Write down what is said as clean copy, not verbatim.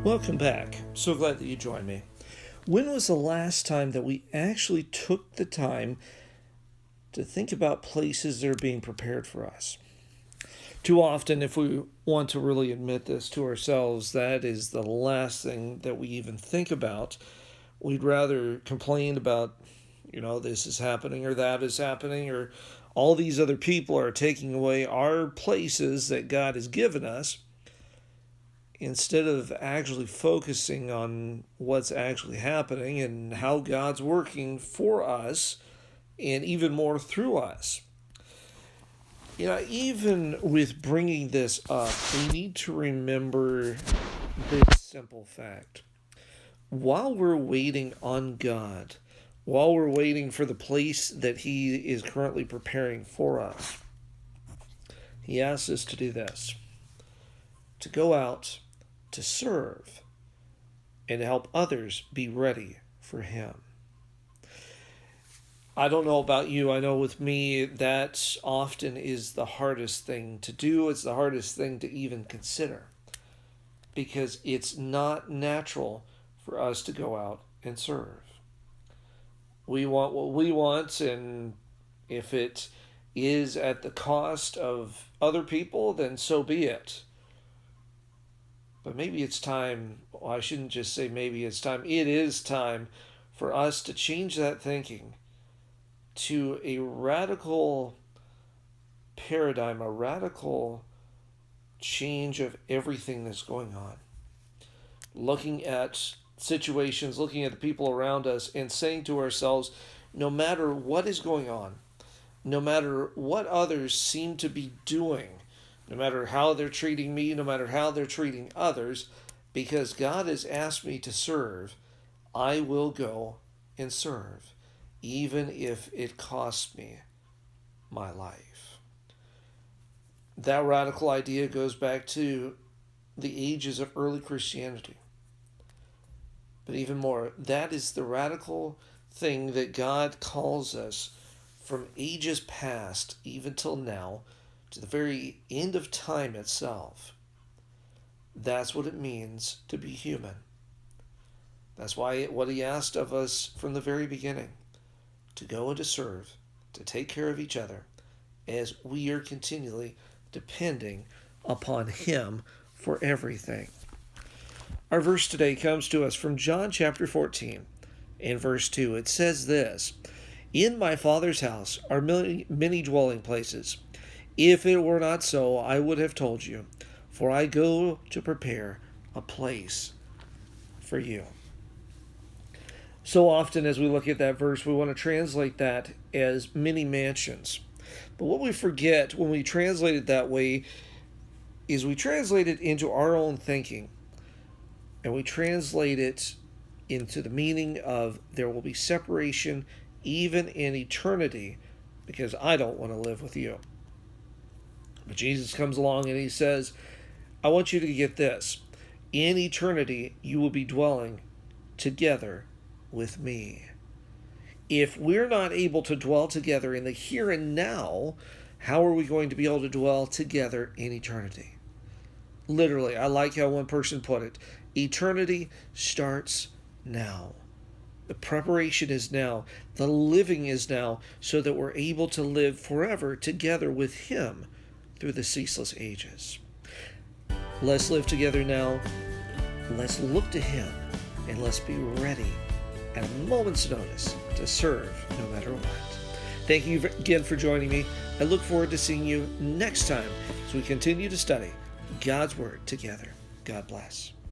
Welcome back. So glad that you joined me. When was the last time that we actually took the time to think about places that are being prepared for us? Too often, if we want to really admit this to ourselves, that is the last thing that we even think about. We'd rather complain about, this is happening or that is happening or all these other people are taking away our places that God has given us instead of actually focusing on what's actually happening and how God's working for us and even more through us. Even with bringing this up, we need to remember this simple fact. While we're waiting on God, while we're waiting for the place that He is currently preparing for us, He asks us to do this: to go out, to serve, and help others be ready for Him. I don't know about you. I know with me, that often is the hardest thing to do. It's the hardest thing to even consider because it's not natural for us to go out and serve. We want what we want, and if it is at the cost of other people, then so be it. But maybe it's time, well, I shouldn't just say maybe it's time, it is time for us to change that thinking to a radical paradigm, a radical change of everything that's going on. Looking at situations, looking at the people around us, and saying to ourselves, no matter what is going on, no matter what others seem to be doing, no matter how they're treating me, no matter how they're treating others, because God has asked me to serve, I will go and serve, even if it costs me my life. That radical idea goes back to the ages of early Christianity. But even more, that is the radical thing that God calls us from ages past, even till now, to the very end of time itself. That's what it means to be human. That's why what He asked of us from the very beginning: to go and to serve, to take care of each other, as we are continually depending upon Him for everything. Our verse today comes to us from John chapter 14 and verse 2. It says this: "In my Father's house are many dwelling places. If it were not so, I would have told you, for I go to prepare a place for you." So often as we look at that verse, we want to translate that as many mansions. But what we forget when we translate it that way is we translate it into our own thinking. And we translate it into the meaning of there will be separation even in eternity because I don't want to live with you. But Jesus comes along and He says, I want you to get this. In eternity, you will be dwelling together with me. If we're not able to dwell together in the here and now, how are we going to be able to dwell together in eternity? Literally, I like how one person put it. Eternity starts now. The preparation is now. The living is now, so that we're able to live forever together with Him through the ceaseless ages. Let's live together now. Let's look to Him, and let's be ready at a moment's notice to serve no matter what. Thank you again for joining me. I look forward to seeing you next time as we continue to study God's Word together. God bless.